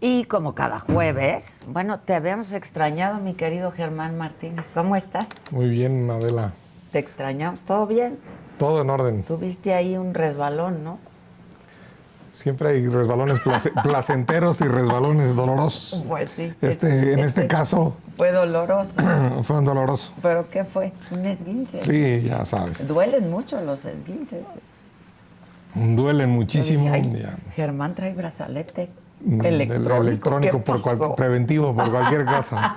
Y como cada jueves, bueno, te habíamos extrañado, mi querido Germán Martínez. ¿Cómo estás? Muy bien, Adela. Te extrañamos. ¿Todo bien? Todo en orden. Tuviste ahí un resbalón, ¿no? Siempre hay resbalones placenteros y resbalones dolorosos. Pues sí. En este caso fue doloroso. fue un doloroso. ¿Pero qué fue? ¿Un esguince? Sí, ya sabes. Duelen mucho los esguinces. Duelen muchísimo. Ay, Germán trae brazalete electrónico. Preventivo, por cualquier cosa.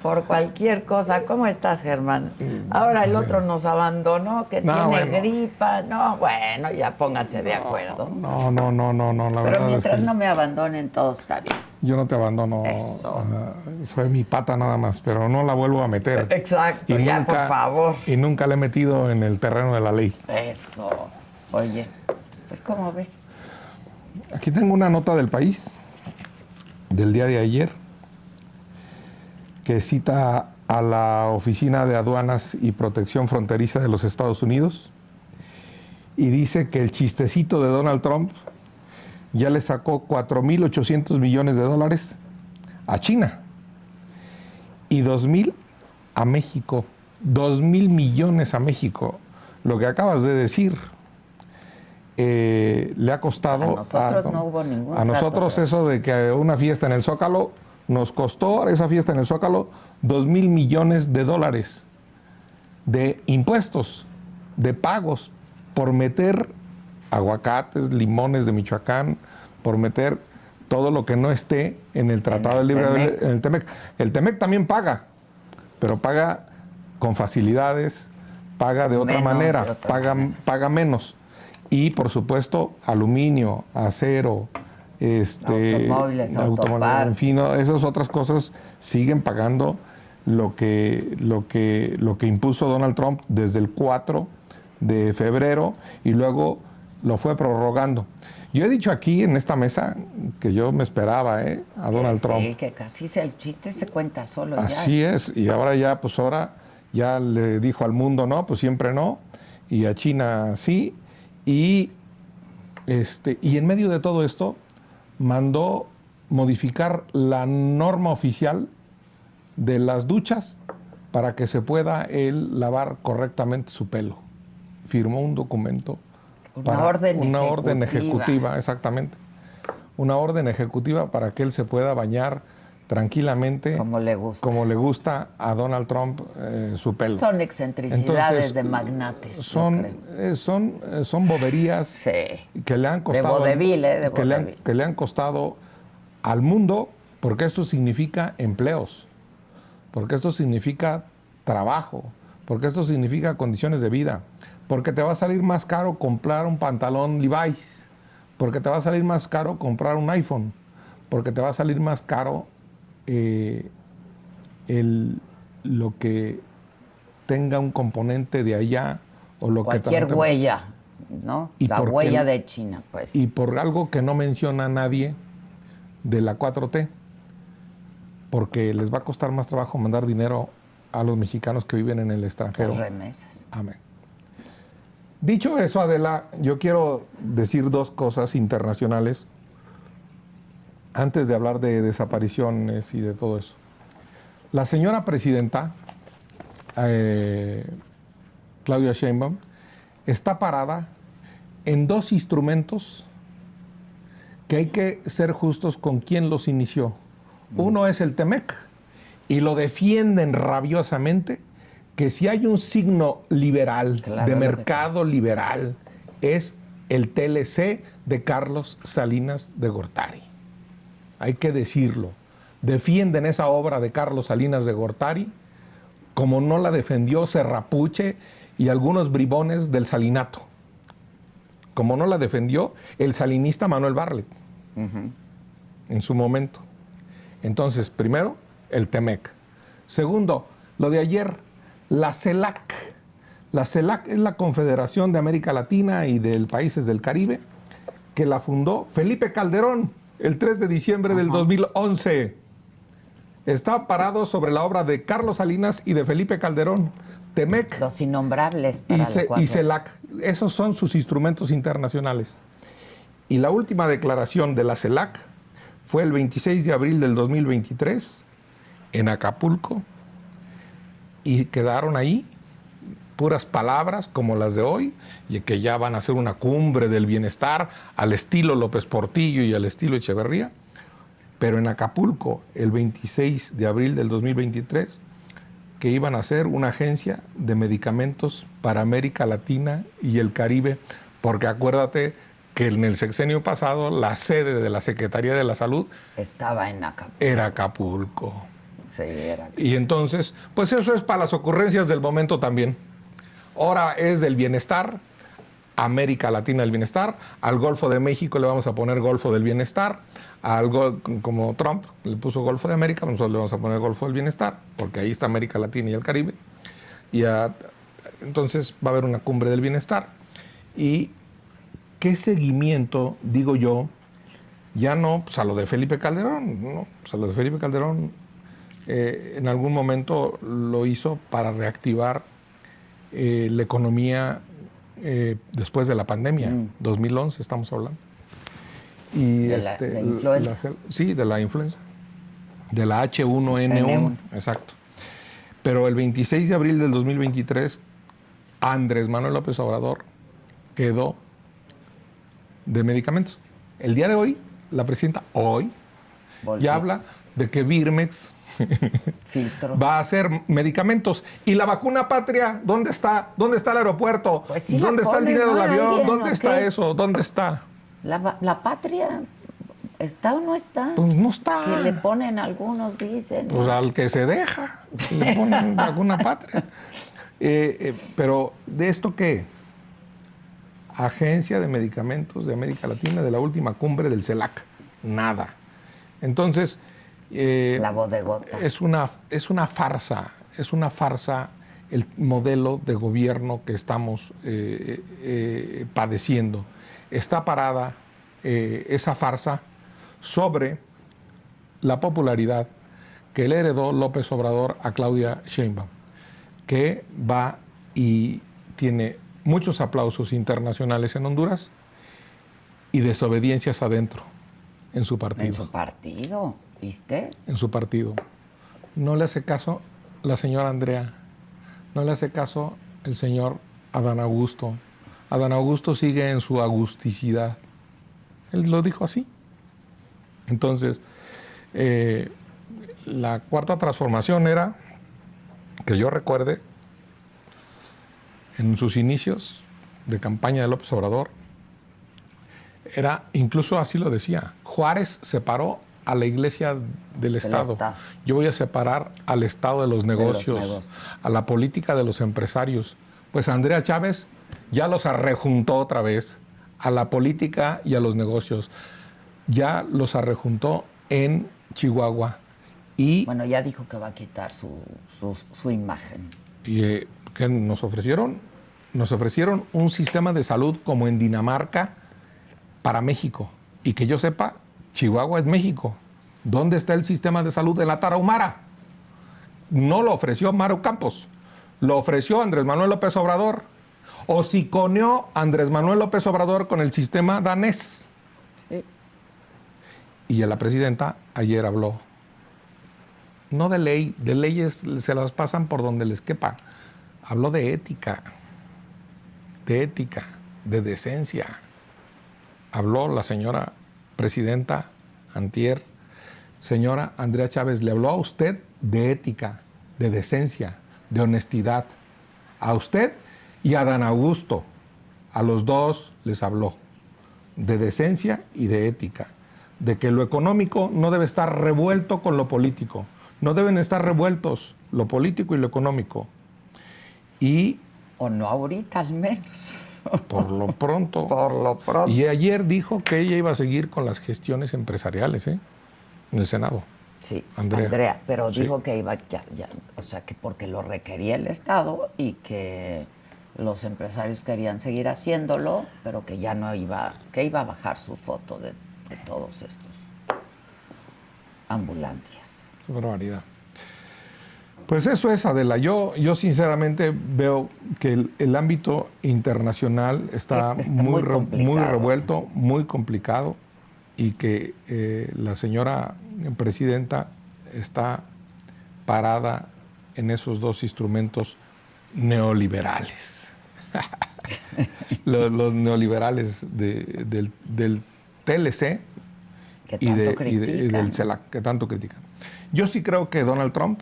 Por cualquier cosa. ¿Cómo estás, Germán? Ahora el otro nos abandonó, que tiene gripa. No, bueno, ya pónganse de acuerdo. No, la verdad. Pero mientras es que no me abandonen, todo está bien. yo no te abandono. Eso. Fue mi pata nada más, pero no la vuelvo a meter. Exacto, y ya, nunca, por favor. Y nunca la he metido en el terreno de la ley. Eso. Oye, pues, ¿cómo ves? Aquí tengo una nota del País, del día de ayer, que cita a la Oficina de Aduanas y Protección Fronteriza de los Estados Unidos y dice que el chistecito de Donald Trump ya le sacó $4,800 millones a China y 2,000 a México. 2,000 millones a México. Lo que acabas de decir le ha costado... A nosotros no hubo ningún A nosotros trato, eso de que una fiesta en el Zócalo nos costó, esa fiesta en el Zócalo, 2,000 millones de impuestos, de pagos, por meter aguacates, limones de Michoacán, por meter todo lo que no esté en el Tratado de Libre en el TEMEC. El TEMEC también paga, pero paga con facilidades, paga de otra manera, paga menos. Y, por supuesto, aluminio, acero, automóviles, en fin, esas otras cosas siguen pagando lo que impuso Donald Trump desde el 4 de febrero y luego lo fue prorrogando. Yo he dicho aquí en esta mesa que yo me esperaba a Donald Trump. Sí, que casi el chiste se cuenta solo. Así ya. es, y ahora ya le dijo al mundo no, pues siempre no, y a China sí, y en medio de todo esto mandó modificar la norma oficial de las duchas para que se pueda él lavar correctamente su pelo. Firmó un documento. Una orden ejecutiva, exactamente. Una orden ejecutiva para que él se pueda bañar tranquilamente. Como le gusta a Donald Trump su pelo. Son excentricidades de magnates. Son boberías que le han costado. Que le han costado al mundo, porque esto significa empleos, porque esto significa trabajo, porque esto significa condiciones de vida, porque te va a salir más caro comprar un pantalón Levi's, porque te va a salir más caro comprar un iPhone, porque te va a salir más caro lo que tenga un componente de allá o lo cualquier huella, ¿no? La huella de China, pues. Y por algo que no menciona nadie de la 4T, porque les va a costar más trabajo mandar dinero a los mexicanos que viven en el extranjero. Las remesas. Amén. Dicho eso, Adela, yo quiero decir dos cosas internacionales antes de hablar de desapariciones y de todo eso. La señora presidenta, Claudia Sheinbaum, está parada en dos instrumentos que hay que ser justos con quien los inició. Uno es el TEMEC, y lo defienden rabiosamente, que si hay un signo liberal, de mercado liberal, es el TLC de Carlos Salinas de Gortari. Hay que decirlo. Defienden esa obra de Carlos Salinas de Gortari como no la defendió Serrapuche y algunos bribones del salinato. Como no la defendió el salinista Manuel Bartlett en su momento. Entonces, primero, el TEMEC. Segundo, lo de ayer, la CELAC. La CELAC es la Confederación de América Latina y de países del Caribe, que la fundó Felipe Calderón el 3 de diciembre del 2011. Está parado sobre la obra de Carlos Salinas y de Felipe Calderón. TEMEC. Los innombrables. Y CELAC. Esos son sus instrumentos internacionales. Y la última declaración de la CELAC fue el 26 de abril del 2023 en Acapulco y quedaron ahí puras palabras como las de hoy, y que ya van a hacer una cumbre del bienestar al estilo López Portillo y al estilo Echeverría, pero en Acapulco el 26 de abril del 2023 que iban a hacer una agencia de medicamentos para América Latina y el Caribe, porque acuérdate que en el sexenio pasado la sede de la Secretaría de la Salud estaba en Acapulco. Era Acapulco. Sí, era. Y entonces, pues eso es para las ocurrencias del momento también. Ahora es del bienestar, América Latina del bienestar, al Golfo de México le vamos a poner Golfo del Bienestar, como Trump le puso Golfo de América, nosotros le vamos a poner Golfo del Bienestar, porque ahí está América Latina y el Caribe. Entonces va a haber una cumbre del bienestar. ¿Y qué seguimiento, digo yo, ya no pues a lo de Felipe Calderón, ¿no? Pues a lo de Felipe Calderón en algún momento lo hizo para reactivar la economía después de la pandemia, 2011 estamos hablando. Y de la influenza. Sí, de la influenza, de la H1N1, exacto. Pero el 26 de abril del 2023, Andrés Manuel López Obrador quedó de medicamentos. El día de hoy, la presidenta ya habla de que Birmex va a hacer medicamentos. ¿Y la vacuna patria? ¿Dónde está? ¿Dónde está el aeropuerto? Pues sí, ¿dónde está el dinero del avión? ¿Dónde está eso? ¿Dónde está? La patria, ¿está o no está? Pues no está. Que le ponen algunos, dicen. Pues al que se deja, le ponen vacuna patria. Pero, ¿de esto qué? Agencia de Medicamentos de América Latina, de la última cumbre del CELAC. Nada. Entonces, la bodegota. Es una farsa el modelo de gobierno que estamos padeciendo. Está parada esa farsa sobre la popularidad que le heredó López Obrador a Claudia Sheinbaum, que va y tiene muchos aplausos internacionales en Honduras y desobediencias adentro, en su partido. En su partido, ¿viste? En su partido. No le hace caso la señora Andrea, no le hace caso el señor Adán Augusto. Adán Augusto sigue en su agusticidad. Él lo dijo así. Entonces, la cuarta transformación era, que yo recuerde, en sus inicios de campaña de López Obrador, era, incluso así lo decía, Juárez separó a la iglesia del Estado. Yo voy a separar al Estado de los negocios, a la política de los empresarios. Pues Andrea Chávez ya los arrejuntó otra vez a la política y a los negocios. Ya los arrejuntó en Chihuahua. Y bueno, ya dijo que va a quitar su imagen. Y que nos ofrecieron un sistema de salud como en Dinamarca para México. Y que yo sepa, Chihuahua es México. ¿Dónde está el sistema de salud de la Tarahumara? No lo ofreció Maru Campos, lo ofreció Andrés Manuel López Obrador. Hociconeó Andrés Manuel López Obrador con el sistema danés. Sí. Y la presidenta ayer habló, no de ley, de leyes se las pasan por donde les quepa. Habló de ética, de decencia. Habló la señora presidenta antier, señora Andrea Chávez, le habló a usted de ética, de decencia, de honestidad. A usted y a Adán Augusto, a los dos les habló de decencia y de ética, de que lo económico no debe estar revuelto con lo político, no deben estar revueltos lo político y lo económico. O no ahorita al menos. Por lo pronto. Por lo pronto. Y ayer dijo que ella iba a seguir con las gestiones empresariales, en el Senado. Sí, Andrea, pero dijo que iba o sea, que porque lo requería el Estado y que los empresarios querían seguir haciéndolo, pero que ya no iba a bajar su foto de todos estos ambulancias. Es una barbaridad. Pues eso es, Adela. Yo sinceramente veo que el ámbito internacional está muy revuelto, muy complicado. y que la señora presidenta está parada en esos dos instrumentos neoliberales. los neoliberales del TLC Que y, tanto y del CELAC, que tanto critican. Yo sí creo que Donald Trump...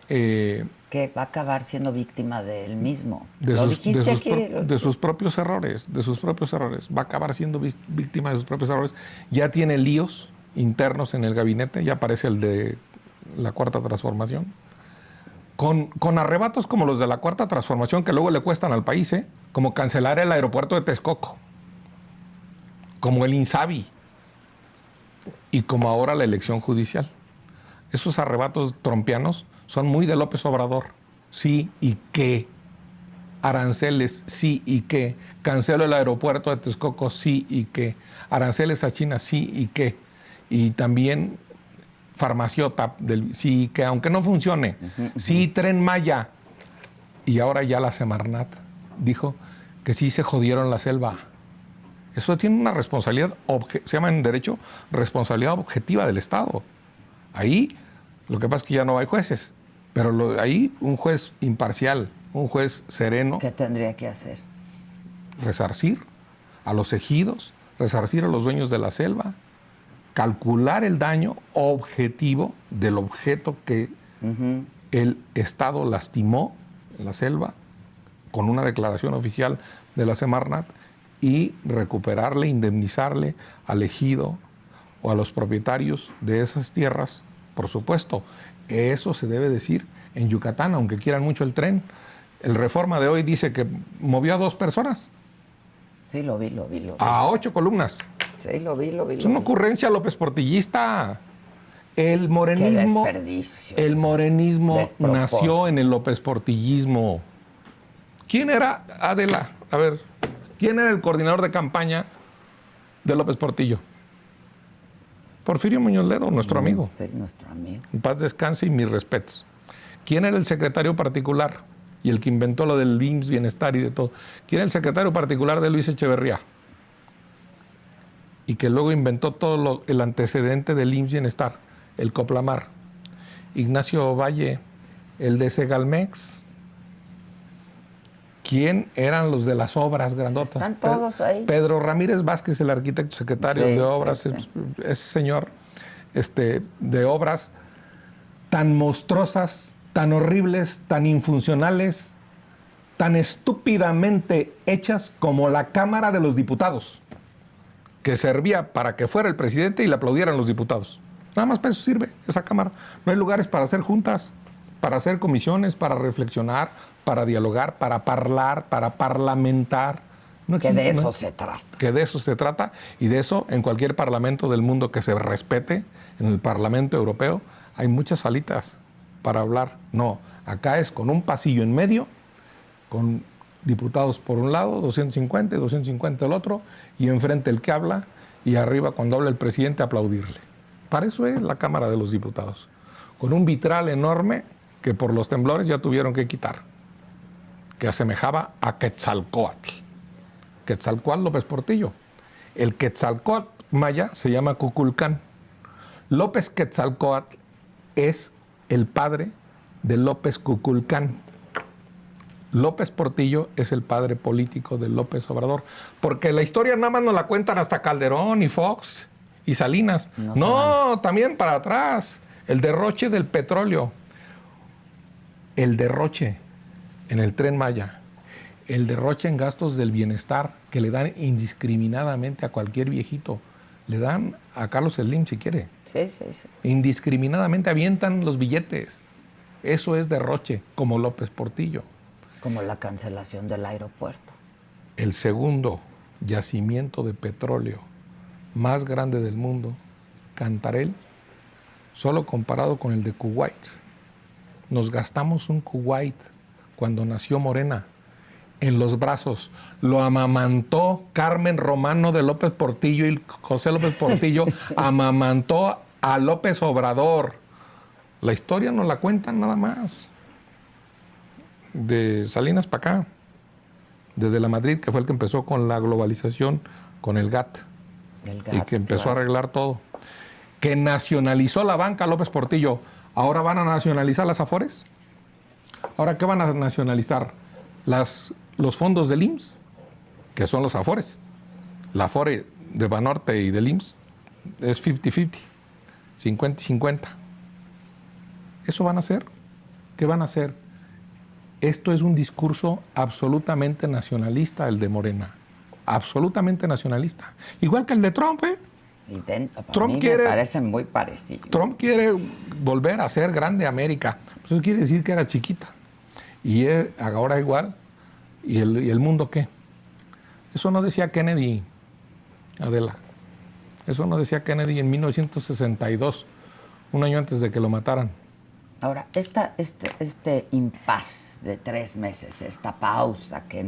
que va a acabar siendo víctima de él mismo. De sus propios errores, va a acabar siendo víctima de sus propios errores. Ya tiene líos internos en el gabinete, ya aparece el de la Cuarta Transformación, con arrebatos como los de la Cuarta Transformación que luego le cuestan al país, como cancelar el aeropuerto de Texcoco, como el INSABI y como ahora la elección judicial. Esos arrebatos trompianos son muy de López Obrador. Sí y qué. Aranceles, sí y qué. Cancelo el aeropuerto de Texcoco, sí y qué. Aranceles a China, sí y qué. Y también Farmaciota, sí y qué, aunque no funcione. Sí, Tren Maya. Y ahora ya la Semarnat dijo que sí se jodieron la selva. Eso tiene una responsabilidad, se llama en derecho responsabilidad objetiva del Estado. Ahí, lo que pasa es que ya no hay jueces, pero ahí un juez imparcial, un juez sereno. ¿Qué tendría que hacer? Resarcir a los ejidos, resarcir a los dueños de la selva, calcular el daño objetivo del objeto que el Estado lastimó en la selva con una declaración oficial de la Semarnat y recuperarle, indemnizarle al ejido o a los propietarios de esas tierras. Por supuesto, eso se debe decir en Yucatán, aunque quieran mucho el tren. El Reforma de hoy dice que movió a 2 personas. Sí, lo vi. A 8 columnas. Sí, lo vi. Es una ocurrencia López Portillista. El morenismo, Qué desperdicio. el morenismo Despropósito. nació en el López Portillismo. ¿Quién era, Adela? A ver, ¿quién era el coordinador de campaña de López Portillo? Porfirio Muñoz Ledo, nuestro amigo. Sí, nuestro amigo. En paz descanse y mis respetos. ¿Quién era el secretario particular y el que inventó lo del IMSS Bienestar y de todo? ¿Quién era el secretario particular de Luis Echeverría? Y que luego inventó todo el antecedente del IMSS Bienestar, el Coplamar. Ignacio Valle, el de Segalmex. ¿Quién eran los de las obras grandotas? Están todos ahí. Pedro Ramírez Vázquez, el arquitecto secretario de obras, sí. Ese señor de obras tan monstruosas, tan horribles, tan infuncionales, tan estúpidamente hechas como la Cámara de los Diputados, que servía para que fuera el presidente y le aplaudieran los diputados. Nada más para eso sirve esa Cámara. No hay lugares para hacer juntas, para hacer comisiones, para reflexionar, para dialogar, para hablar, para parlamentar. No que de eso se trata. Que de eso se trata y de eso en cualquier parlamento del mundo que se respete, en el Parlamento Europeo, hay muchas salitas para hablar. No, acá es con un pasillo en medio, con diputados por un lado, 250, 250 el otro, y enfrente el que habla, y arriba cuando habla el presidente aplaudirle. Para eso es la Cámara de los Diputados, con un vitral enorme que por los temblores ya tuvieron que quitar, que asemejaba a Quetzalcóatl. Quetzalcóatl López Portillo. El Quetzalcóatl maya se llama Cuculcán. López Quetzalcóatl es el padre de López Cuculcán. López Portillo es el padre político de López Obrador. Porque la historia nada más nos la cuentan hasta Calderón y Fox y Salinas. No, también para atrás. El derroche del petróleo. El derroche en el Tren Maya. El derroche en gastos del bienestar que le dan indiscriminadamente a cualquier viejito. Le dan a Carlos Slim si quiere. Sí. Indiscriminadamente avientan los billetes. Eso es derroche, como López Portillo. Como la cancelación del aeropuerto. El segundo yacimiento de petróleo más grande del mundo, Cantarell, solo comparado con el de Kuwait. Nos gastamos un Kuwait cuando nació Morena en los brazos. Lo amamantó Carmen Romano de López Portillo y José López Portillo amamantó a López Obrador. La historia nos la cuentan nada más. De Salinas para acá, desde la Madrid, que fue el que empezó con la globalización, con el GATT. El GATT, y que empezó claro. a arreglar todo. Que nacionalizó la banca López Portillo. ¿Ahora van a nacionalizar las Afores? ¿Ahora qué van a nacionalizar? Los fondos del IMSS, que son los Afores. La Afore de Banorte y del IMSS es 50-50, 50-50. ¿Eso van a hacer? ¿Qué van a hacer? Esto es un discurso absolutamente nacionalista, el de Morena. Absolutamente nacionalista. Igual que el de Trump, ¿eh? Trump me parecen muy parecidos. Trump quiere volver a ser grande América. Eso quiere decir que era chiquita. Y ahora igual. ¿Y el mundo qué? Eso no decía Kennedy, Adela. Eso no decía Kennedy en 1962, un año antes de que lo mataran. Ahora, este impas de 3 meses, esta pausa que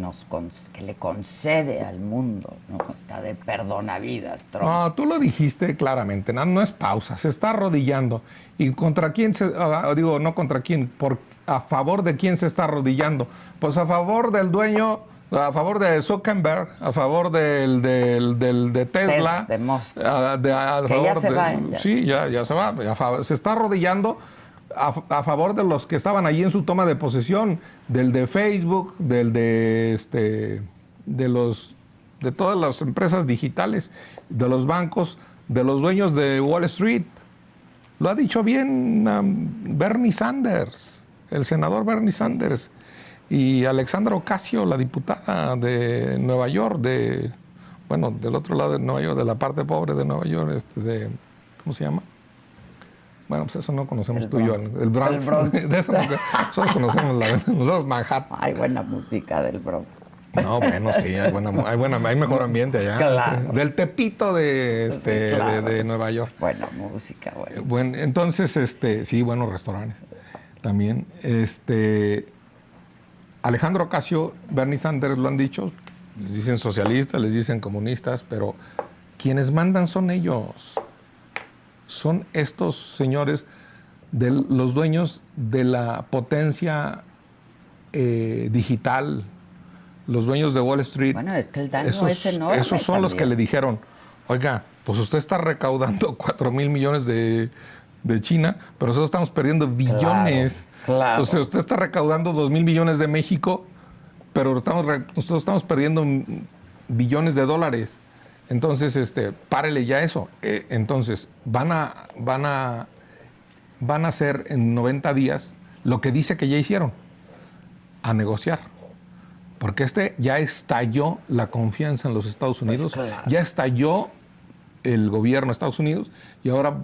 le concede al mundo, ¿no? Está de perdonavidas, Trump. No, tú lo dijiste claramente, no es pausa, se está arrodillando. ¿Y contra quién no contra quién, a favor de quién se está arrodillando? Pues a favor del dueño, a favor de Zuckerberg, a favor de Tesla. De Musk. Que ya se va. Sí, ya se va. Se está arrodillando a favor de los que estaban allí en su toma de posesión, del de Facebook, de todas las empresas digitales, de los bancos, de los dueños de Wall Street. Lo ha dicho bien Bernie Sanders, el senador Bernie Sanders, y Alexandra Ocasio, la diputada de Nueva York, del otro lado de Nueva York, de la parte pobre de Nueva York, ¿cómo se llama? Bueno, pues eso no conocemos tú y yo. El Bronx. De eso nosotros conocemos nosotros Manhattan. Hay buena música del Bronx. No, bueno, sí, hay mejor ambiente allá. Claro. Del Tepito de Nueva York. Buena música, bueno. Bueno, entonces, sí, buenos restaurantes también. Alejandro Ocasio, Bernie Sanders lo han dicho, les dicen socialistas, les dicen comunistas, pero quienes mandan son ellos. Son estos señores, los dueños de la potencia digital, los dueños de Wall Street. Bueno, es que el daño es enorme. Esos son los que le dijeron, oiga, pues usted está recaudando 4,000 millones de China, pero nosotros estamos perdiendo billones. Claro. O sea, usted está recaudando 2,000 millones de México, pero nosotros estamos perdiendo billones de dólares. Entonces, párele ya eso. Entonces, van a hacer en 90 días lo que dice que ya hicieron, a negociar. Porque ya estalló la confianza en los Estados Unidos, Pues claro. ya estalló el gobierno de Estados Unidos y ahora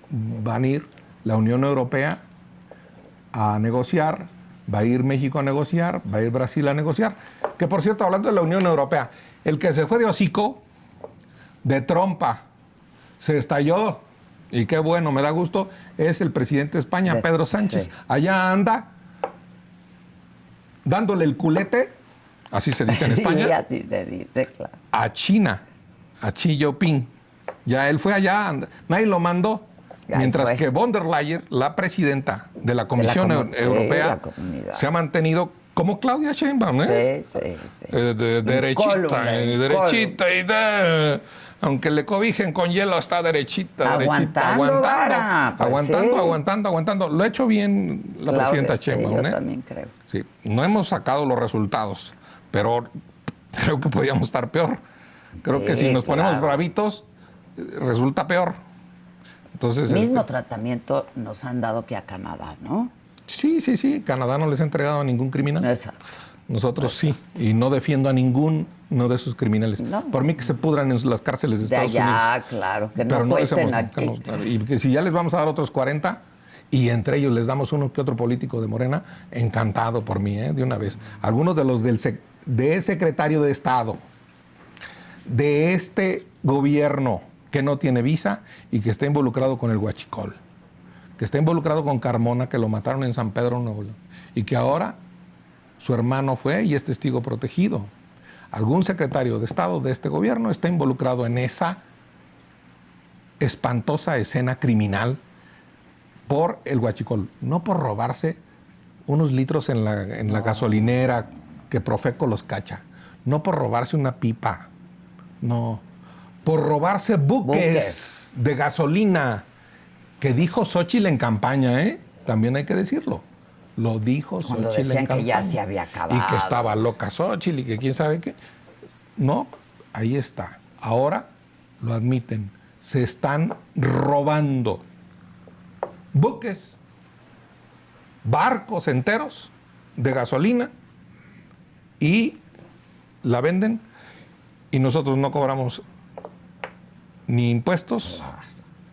van a ir la Unión Europea a negociar, va a ir México a negociar, va a ir Brasil a negociar. Que por cierto, hablando de la Unión Europea, el que se fue de hocico, de trompa, se estalló, y qué bueno, me da gusto, es el presidente de España, Pedro Sánchez. Sí. Allá anda dándole el culete, así se dice en España, Sí, así se dice, claro. a China, a Xi Jinping. Ya él fue allá, nadie lo mandó. Ahí Mientras fue. que von der Leyen, la presidenta de la Comisión Europea, se ha mantenido como Claudia Sheinbaum, ¿eh? Sí. Derechita aunque le cobijen con hielo, está derechita, Aguantando, vara, pues aguantando. Lo ha hecho bien la presidenta Sheinbaum, yo también creo. Sí, no hemos sacado los resultados, pero creo que podíamos estar peor. Creo que si nos ponemos bravitos, resulta peor. Entonces, Mismo tratamiento nos han dado que a Canadá, ¿no? Sí. Canadá no les ha entregado a ningún criminal. Exacto. Nosotros sí. Y no defiendo a ninguno de esos criminales. No. Por mí que se pudran en las cárceles de Estados Unidos. Claro, que Pero no cuesten decimos, aquí. y que si ya les vamos a dar otros 40, y entre ellos les damos uno que otro político de Morena, encantado por mí, de una vez. Algunos de los de secretario de Estado, de este gobierno que no tiene visa y que está involucrado con el huachicol, que está involucrado con Carmona, que lo mataron en San Pedro, Nuevo León, y que ahora su hermano fue y es testigo protegido. Algún secretario de Estado de este gobierno está involucrado en esa espantosa escena criminal por el huachicol, no por robarse unos litros en la gasolinera que Profeco los cacha, no por robarse una pipa, no, por robarse buques de gasolina, que dijo Xóchitl en campaña, ¿eh? También hay que decirlo. Lo dijo Cuando Xóchitl decían en campaña. que ya se había acabado. Y que estaba loca Xóchitl y que quién sabe qué. No, ahí está. Ahora lo admiten. Se están robando buques, barcos enteros de gasolina y la venden y nosotros no cobramos ni impuestos,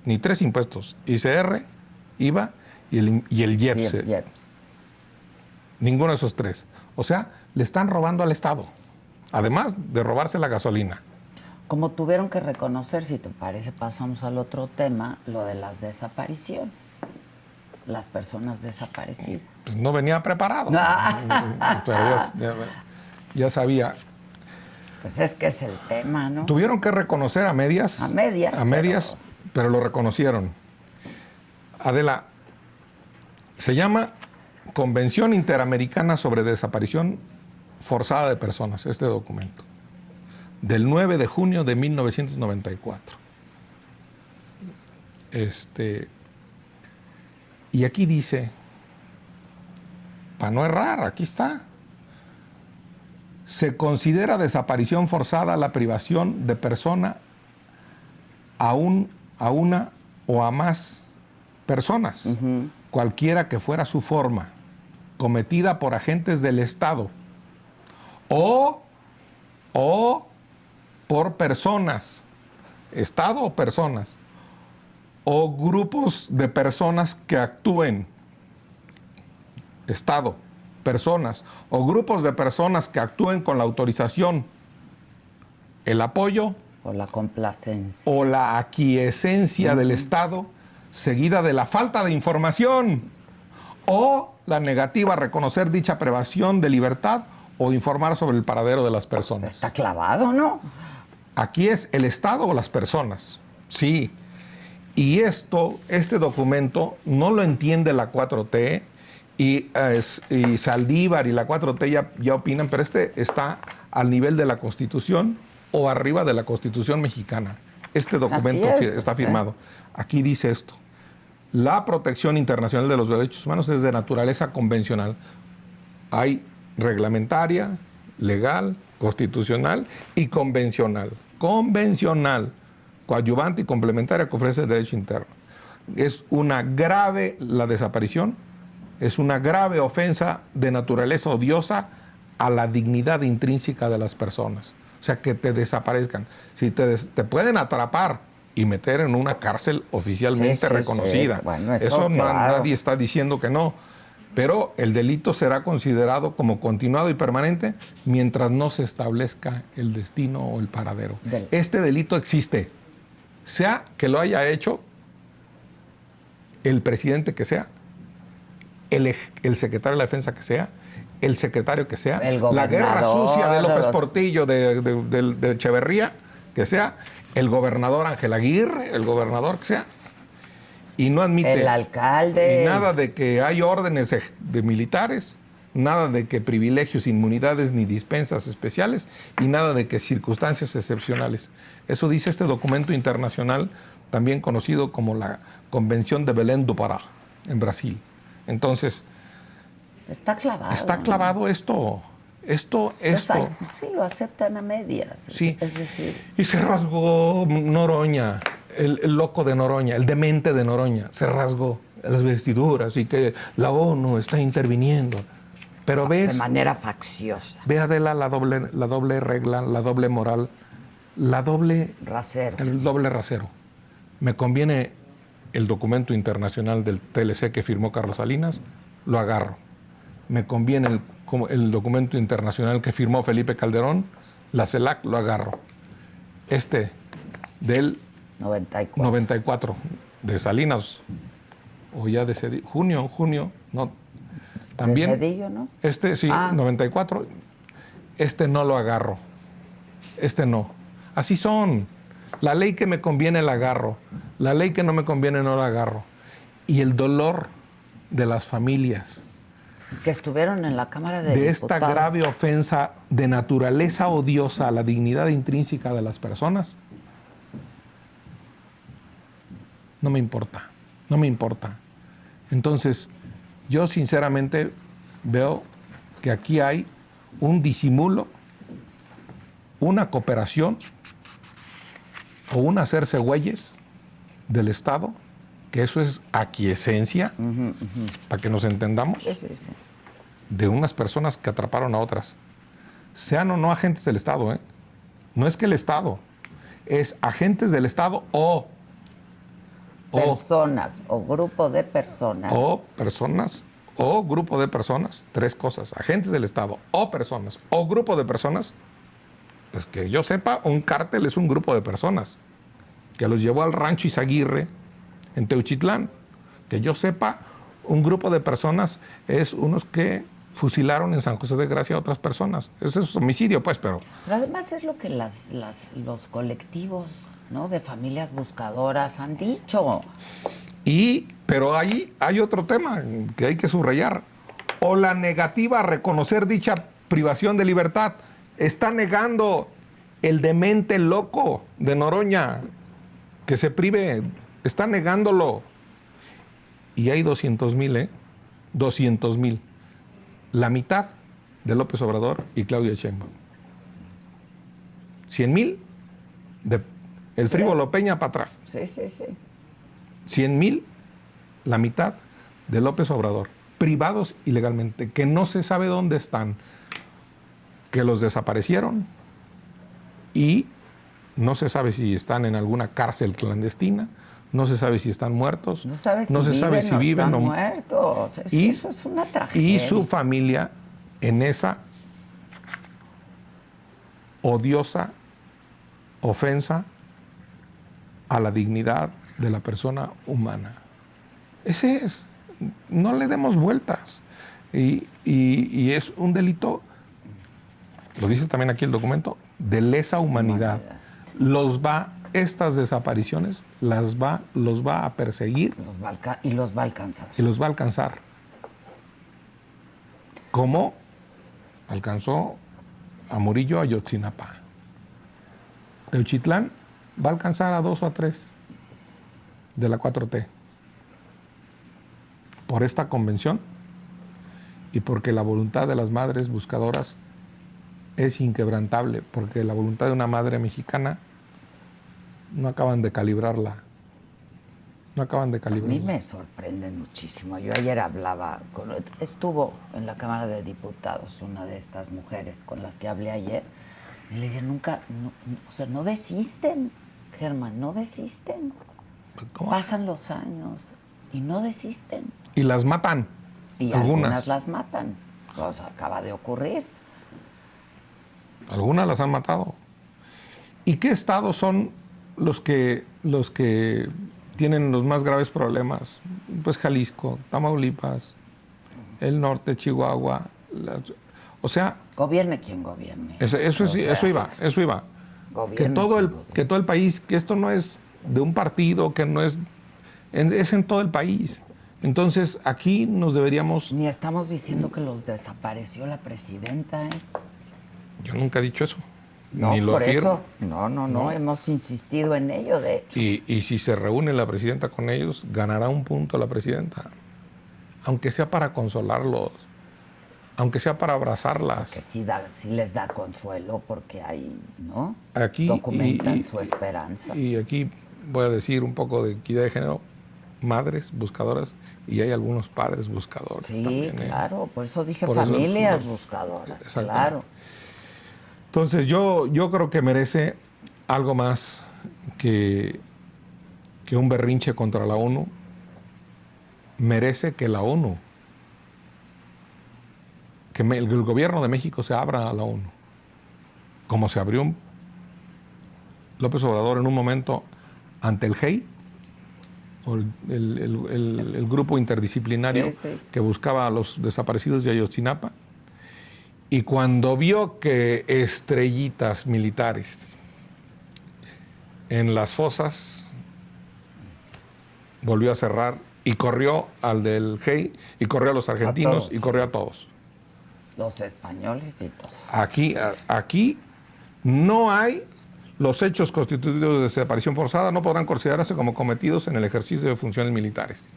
ni 3 impuestos, ICR, IVA y el IEPS. Ninguno de esos 3. O sea, le están robando al Estado, además de robarse la gasolina. Como tuvieron que reconocer, si te parece, pasamos al otro tema, lo de las desapariciones. Las personas desaparecidas. Pues no venía preparado. Pero ya sabía. Pues es que es el tema, ¿no? Tuvieron que reconocer a medias. A medias. A medias, pero lo reconocieron. Adela, se llama Convención Interamericana sobre Desaparición Forzada de Personas, este documento, del 9 de junio de 1994. Y aquí dice, para no errar, aquí está, se considera desaparición forzada la privación de persona a una o a más personas, cualquiera que fuera su forma, cometida por agentes del Estado o por personas, Estado o personas, o grupos de personas que actúen, Estado, personas, o grupos de personas que actúen con la autorización, el apoyo, o la complacencia, o la aquiescencia del Estado, seguida de la falta de información, o la negativa a reconocer dicha privación de libertad o informar sobre el paradero de las personas. Está clavado, ¿no? Aquí es el Estado o las personas, sí. Y este documento no lo entiende la 4T y Saldívar y la 4T ya opinan, pero está al nivel de la Constitución o arriba de la Constitución mexicana. Este documento está firmado. Aquí dice esto. La protección internacional de los derechos humanos es de naturaleza convencional. Hay reglamentaria, legal, constitucional y convencional. Convencional. Coadyuvante y complementaria que ofrece el derecho interno. Es una grave, la desaparición, es una grave ofensa de naturaleza odiosa a la dignidad intrínseca de las personas. O sea, que te desaparezcan. Si te pueden atrapar y meter en una cárcel oficialmente reconocida. Sí. Bueno, eso claro. Nadie está diciendo que no. Pero el delito será considerado como continuado y permanente mientras no se establezca el destino o el paradero. Este delito existe. Sea que lo haya hecho el presidente que sea, el secretario de la Defensa que sea, el secretario que sea, la guerra sucia de López Portillo, de Echeverría, que sea, el gobernador Ángel Aguirre, el gobernador que sea, y no admite... El alcalde... Y nada de que hay órdenes de militares, nada de que privilegios, inmunidades ni dispensas especiales, y nada de que circunstancias excepcionales. Eso dice este documento internacional, también conocido como la Convención de Belém do Pará, en Brasil. Entonces... Está clavado. Está clavado esto. Sí, lo aceptan a medias. Sí. Es decir... Y se rasgó Noroña, el loco de Noroña, el demente de Noroña, se rasgó las vestiduras y que la ONU está interviniendo. Pero ves... De manera facciosa. Ve, Adela, la doble regla, la doble moral, la doble... Rasero. El doble rasero. Me conviene el documento internacional del TLC que firmó Carlos Salinas, lo agarro. Me conviene el documento internacional que firmó Felipe Calderón, la CELAC, lo agarro. Del 94, de Salinas, o ya de Cedillo, junio, no. También, ¿De Cedillo, no? Sí, 94, no lo agarro. No. Así son. La ley que me conviene la agarro. La ley que no me conviene no la agarro. Y el dolor de las familias que estuvieron en la Cámara de Diputados. Esta grave ofensa de naturaleza odiosa a la dignidad intrínseca de las personas, no me importa, no me importa. Entonces, yo sinceramente veo que aquí hay un disimulo, una cooperación o un hacerse güeyes del Estado, que eso es aquiescencia, para que nos entendamos, Sí, sí, sí. de unas personas que atraparon a otras. Sean o no agentes del Estado, ¿eh? No es que el Estado, es agentes del Estado o Personas o grupo de personas. o personas o grupo de personas, tres cosas, agentes del Estado o personas o grupo de personas. Pues que yo sepa, un cártel es un grupo de personas que los llevó al rancho Izaguirre en Teuchitlán. Que yo sepa, un grupo de personas es unos que fusilaron en San José de Gracia a otras personas. Eso es homicidio, pues, pero Pero además es lo que los colectivos, ¿no?, de familias buscadoras han dicho. Pero ahí hay otro tema que hay que subrayar. O la negativa a reconocer dicha privación de libertad. Está negando el demente loco de Noroña que se prive. Está negándolo. Y hay 200,000, ¿eh? 200,000. La mitad de López Obrador y Claudia Sheinbaum. 100,000 de el frívolo Peña para atrás. Sí, sí, sí. 100,000, la mitad de López Obrador, privados ilegalmente, que no se sabe dónde están, que los desaparecieron y no se sabe si están en alguna cárcel clandestina, no se sabe si están muertos, No sabes no si se sabe si viven están o muertos. Eso es una tragedia. y su familia en esa odiosa ofensa a la dignidad de la persona humana. Ese es. No le demos vueltas. Y es un delito, lo dice también aquí el documento, de lesa humanidad. Estas desapariciones los va a perseguir. Y los va a alcanzar. Y los va a alcanzar. Como alcanzó a Murillo Ayotzinapa. Teuchitlán va a alcanzar a 2 o a 3 de la 4T. Por esta convención y porque la voluntad de las madres buscadoras es inquebrantable, porque la voluntad de una madre mexicana no acaban de calibrarla. No acaban de A calibrarla. mí me sorprende muchísimo. Yo ayer estuvo en la Cámara de Diputados una de estas mujeres con las que hablé ayer. Y le decía, no desisten, Germán, no desisten. ¿Cómo? Pasan los años y no desisten. Y las matan. Y algunas las matan. O sea, acaba de ocurrir. Algunas las han matado. ¿Y qué estados son los que tienen los más graves problemas? Pues Jalisco, Tamaulipas, el norte, Chihuahua. O sea, Gobierne quien gobierne. Eso iba. Que todo el país, que esto no es de un partido, que no es en todo el país. Entonces, aquí nos deberíamos... Ni estamos diciendo que los desapareció la presidenta, ¿eh? Yo nunca he dicho eso. No, ni lo por afirmo. eso. No, hemos insistido en ello, de hecho. Y si se reúne la presidenta con ellos, ganará un punto la presidenta. Aunque sea para consolarlos, aunque sea para abrazarlas. Que sí les da consuelo porque hay, ¿no? Aquí, documentan su esperanza. Y aquí voy a decir un poco de equidad de género, madres buscadoras, y hay algunos padres buscadores. Sí, también, claro, por eso dije Por eso, familias buscadoras, claro. Entonces yo creo que merece algo más que un berrinche contra la ONU. Merece que la ONU, que el gobierno de México se abra a la ONU, como se abrió López Obrador en un momento ante el GEI, o el grupo interdisciplinario que buscaba a los desaparecidos de Ayotzinapa, y cuando vio que estrellitas militares en las fosas, volvió a cerrar y corrió al del GEI, y corrió a los argentinos, y corrió a todos. Los españoles y todos. Aquí no hay Los hechos constitutivos de desaparición forzada no podrán considerarse como cometidos en el ejercicio de funciones militares.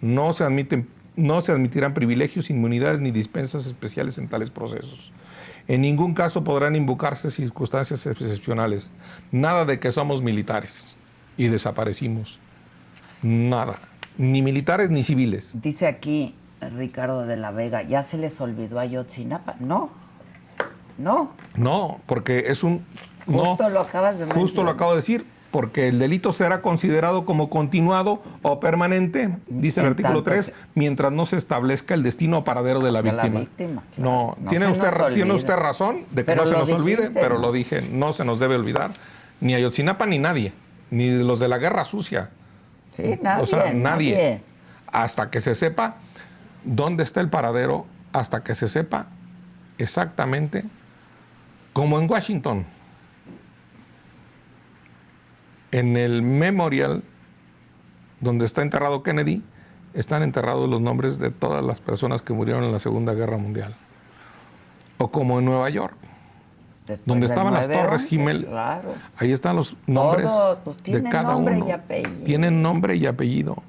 No se admitirán privilegios, inmunidades ni dispensas especiales en tales procesos. En ningún caso podrán invocarse circunstancias excepcionales. Nada de que somos militares y desaparecimos. Nada. Ni militares ni civiles. Dice aquí Ricardo de la Vega, ¿ya se les olvidó Ayotzinapa? No. No. No, porque es un... Justo lo acabas de mencionar. Justo lo acabo de decir, porque el delito será considerado como continuado o permanente, dice el artículo 3, mientras no se establezca el destino o paradero de la víctima. Claro. No, tiene usted razón de que no se nos olvide, pero lo dije, no se nos debe olvidar, ni Ayotzinapa ni nadie, ni los de la guerra sucia. Sí, nadie. O sea, nadie. Hasta que se sepa dónde está el paradero, hasta que se sepa exactamente, como en Washington. En el memorial donde está enterrado Kennedy, están enterrados los nombres de todas las personas que murieron en la Segunda Guerra Mundial. O como en Nueva York, Después donde del estaban las 9/11, Torres Himmel. Claro. Ahí están los nombres Pues, de cada nombre uno. y apellido. Tienen nombre y apellido.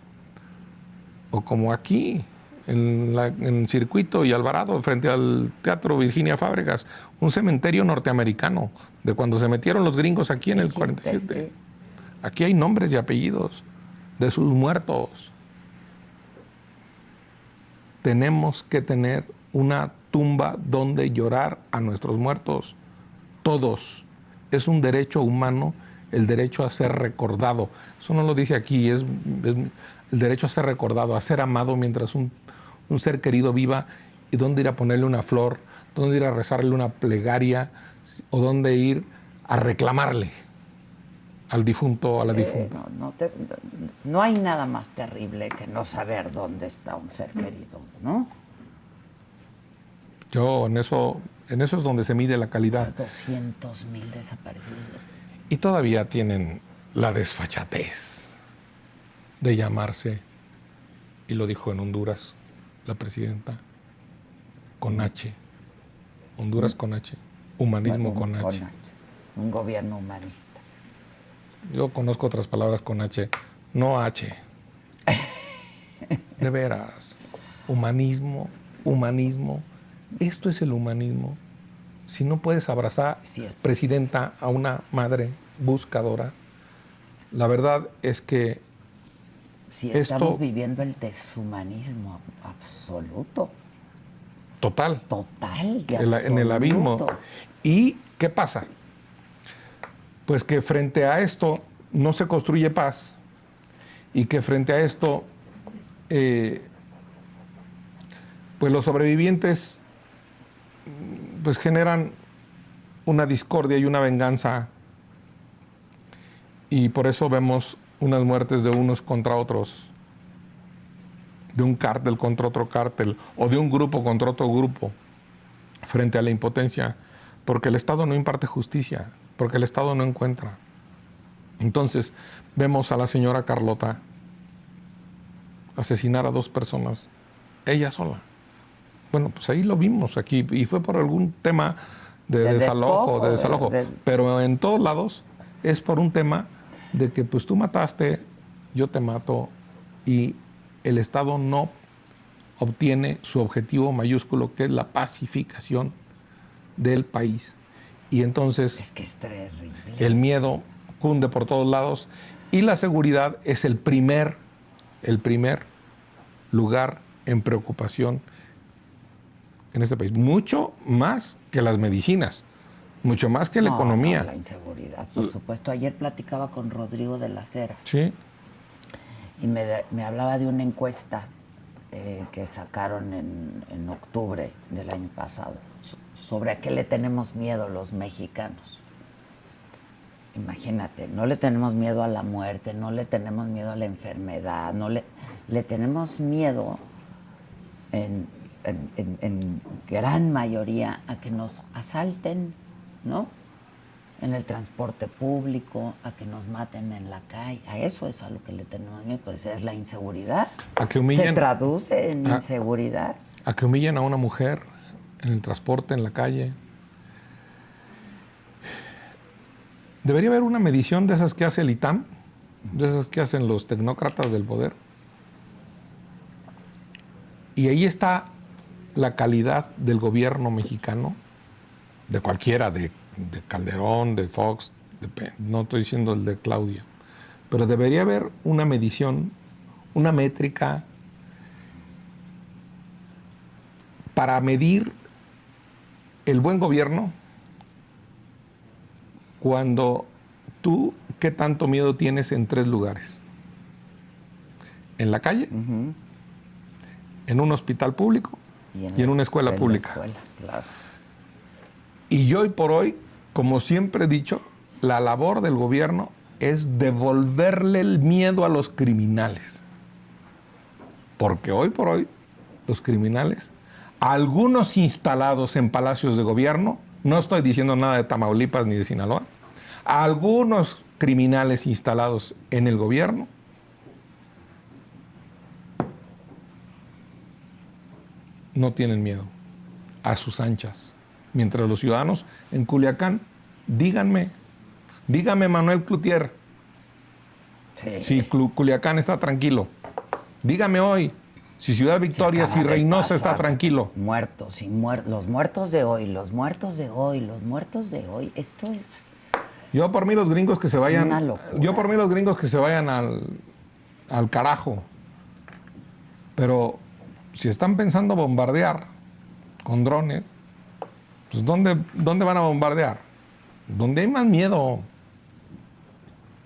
O como aquí, en Circuito y Alvarado, frente al Teatro Virginia Fábregas, un cementerio norteamericano, de cuando se metieron los gringos aquí en el 47. Sí. Aquí hay nombres y apellidos de sus muertos. Tenemos que tener una tumba donde llorar a nuestros muertos. Todos. Es un derecho humano el derecho a ser recordado. Eso no lo dice aquí, es el derecho a ser recordado, a ser amado mientras un ser querido viva, y dónde ir a ponerle una flor, dónde ir a rezarle una plegaria, o dónde ir a reclamarle al difunto o a la difunta. No hay nada más terrible que no saber dónde está un ser querido, ¿no? Yo en eso es donde se mide la calidad. 200,000 desaparecidos. Y todavía tienen la desfachatez de llamarse, y lo dijo en Honduras la presidenta, con H. Honduras con H. Humanismo con H. Un gobierno humanista. Yo conozco otras palabras con H, no H. De veras. Humanismo. Esto es el humanismo. Si no puedes abrazar, presidenta, a una madre buscadora, la verdad es que si estamos viviendo el deshumanismo absoluto. Total. Y en el abismo. ¿Y qué pasa? Pues que frente a esto no se construye paz, y que frente a esto, pues los sobrevivientes pues generan una discordia y una venganza, y por eso vemos unas muertes de unos contra otros, de un cártel contra otro cártel, o de un grupo contra otro grupo, frente a la impotencia, porque el Estado no imparte justicia, porque el Estado no encuentra. Entonces vemos a la señora Carlota asesinar a 2 personas, ella sola. Bueno, pues ahí lo vimos aquí, y fue por algún tema de desalojo. Pero en todos lados es por un tema de que pues tú mataste, yo te mato, y el Estado no obtiene su objetivo mayúsculo, que es la pacificación del país. Y entonces es que es terrible. El miedo cunde por todos lados, y la seguridad es el primer lugar en preocupación en este país, mucho más que las medicinas, mucho más que la economía. La inseguridad, por supuesto. Ayer platicaba con Rodrigo de las Heras. Sí. Y me hablaba de una encuesta que sacaron en octubre del año pasado, sobre a qué le tenemos miedo los mexicanos. Imagínate, no le tenemos miedo a la muerte, no le tenemos miedo a la enfermedad, le tenemos miedo en gran mayoría a que nos asalten, ¿no? En el transporte público, a que nos maten en la calle. A eso es a lo que le tenemos miedo, pues es la inseguridad. Se traduce en inseguridad. A que humillen a una mujer en el transporte, en la calle. Debería haber una medición de esas que hace el ITAM, de esas que hacen los tecnócratas del poder. Y ahí está la calidad del gobierno mexicano, de cualquiera, de Calderón, de Fox, no estoy diciendo el de Claudia, pero debería haber una medición, una métrica para medir el buen gobierno cuando tú, ¿qué tanto miedo tienes en 3 lugares? En la calle, en un hospital público y en una escuela pública. Claro. Y yo hoy por hoy, como siempre he dicho, la labor del gobierno es devolverle el miedo a los criminales. Porque hoy por hoy, los criminales, algunos instalados en palacios de gobierno, no estoy diciendo nada de Tamaulipas ni de Sinaloa, algunos criminales instalados en el gobierno no tienen miedo a sus anchas. Mientras los ciudadanos en Culiacán, dígame Manuel Cloutier, si Culiacán está tranquilo. Dígame hoy si Ciudad Victoria, si Reynosa está tranquilo. Muertos, los muertos de hoy, los muertos de hoy, los muertos de hoy. Esto es... Yo por mí los gringos que se vayan. Una locura. Yo por mí los gringos que se vayan al carajo. Pero si están pensando bombardear con drones, pues ¿dónde van a bombardear? Donde hay más miedo.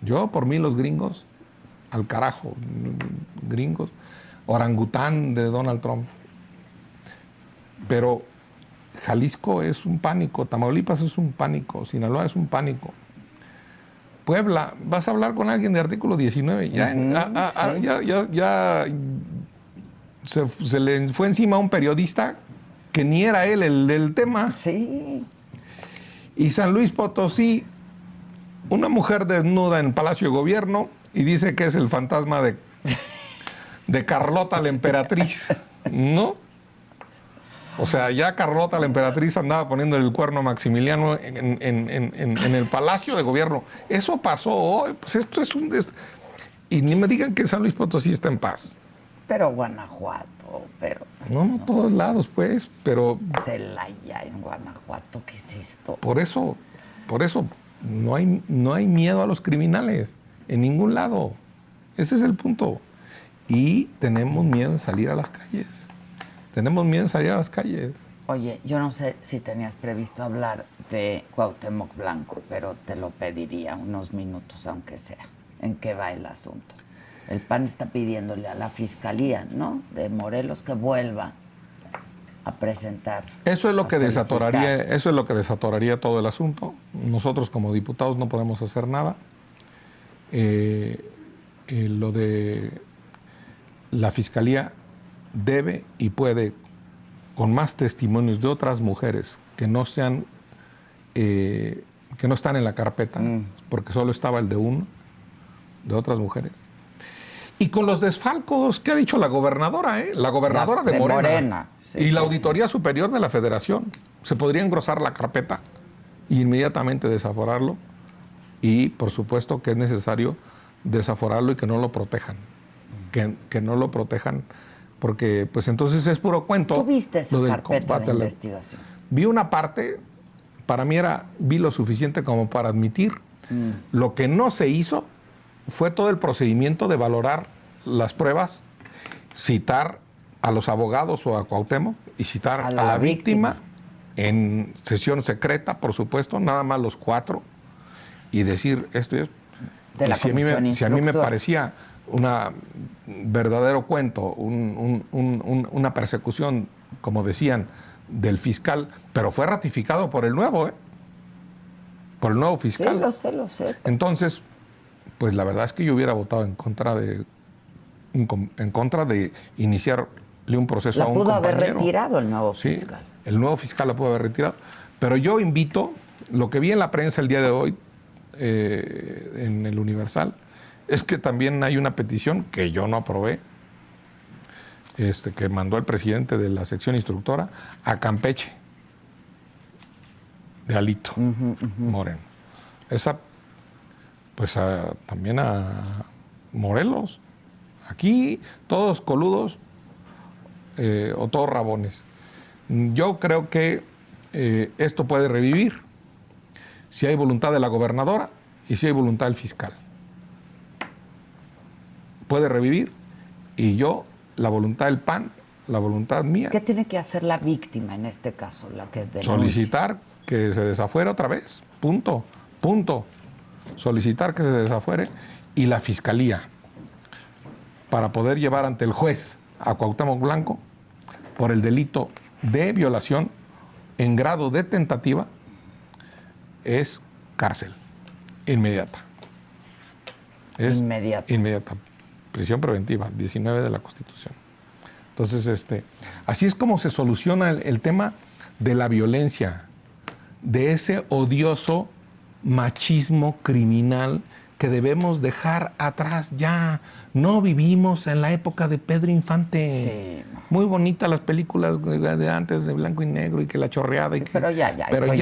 Yo por mí los gringos al carajo. Gringos. Orangután de Donald Trump. Pero Jalisco es un pánico, Tamaulipas es un pánico, Sinaloa es un pánico. Puebla, vas a hablar con alguien de artículo 19, se le fue encima a un periodista que ni era él el del tema. Sí. Y San Luis Potosí, una mujer desnuda en Palacio de Gobierno y dice que es el fantasma de Carlota la emperatriz, ¿no? O sea, ya Carlota la emperatriz andaba poniendo el cuerno a Maximiliano en el Palacio de Gobierno. Eso pasó hoy. Pues esto es un... Y ni me digan que San Luis Potosí está en paz. Pero Guanajuato, pero... No, todos lados, pues, pero... Celaya en Guanajuato, ¿qué es esto? Por eso, no hay miedo a los criminales en ningún lado. Ese es el punto. Y tenemos miedo en salir a las calles. Tenemos miedo en salir a las calles. Oye, yo no sé si tenías previsto hablar de Cuauhtémoc Blanco, pero te lo pediría unos minutos, aunque sea. ¿En qué va el asunto? El PAN está pidiéndole a la Fiscalía, ¿no?, de Morelos que vuelva a presentar. Eso es lo que desatoraría todo el asunto. Nosotros como diputados no podemos hacer nada. Lo de la Fiscalía debe y puede, con más testimonios de otras mujeres que no están en la carpeta, porque solo estaba el de uno, de otras mujeres. Y con los desfalcos que ha dicho la gobernadora, la gobernadora de Morena. Sí, y la Auditoría Superior de la Federación. Se podría engrosar la carpeta e inmediatamente desaforarlo. Y por supuesto que es necesario desaforarlo y que no lo protejan. Que no lo protejan, porque pues entonces es puro cuento. ¿Tú viste esa carpeta de investigación? Vi una parte, para mí vi lo suficiente como para admitir. Lo que no se hizo fue todo el procedimiento de valorar las pruebas, citar a los abogados o a Cuauhtémoc y citar a la víctima en sesión secreta, por supuesto, nada más los 4, y decir esto y esto. De la si a mí me parecía un verdadero cuento, una persecución, como decían, del fiscal, pero fue ratificado por el nuevo, por el nuevo fiscal. Sí, lo sé. Entonces, pues la verdad es que yo hubiera votado en contra de iniciarle un proceso a un compañero. La pudo haber retirado el nuevo fiscal. Sí, el nuevo fiscal la pudo haber retirado. Pero yo invito, lo que vi en la prensa el día de hoy, en el Universal, es que también hay una petición que yo no aprobé, que mandó el presidente de la sección instructora a Campeche, de Alito Moreno. Esa pues también a Morelos. Aquí todos coludos o todos rabones. Yo creo que esto puede revivir si hay voluntad de la gobernadora y si hay voluntad del fiscal. Puede revivir y yo, la voluntad del PAN, la voluntad mía. ¿Qué tiene que hacer la víctima en este caso? La que denuncia. Solicitar que se desafuere otra vez. Punto. Solicitar que se desafuere y la fiscalía para poder llevar ante el juez a Cuauhtémoc Blanco por el delito de violación en grado de tentativa es cárcel inmediata. Es inmediata. Prisión preventiva, 19 de la Constitución. Entonces, así es como se soluciona el tema de la violencia, de ese odioso machismo criminal que debemos dejar atrás ya. No vivimos en la época de Pedro Infante. Sí. Muy bonitas las películas de antes de blanco y negro y que la chorreada. Sí, pero ya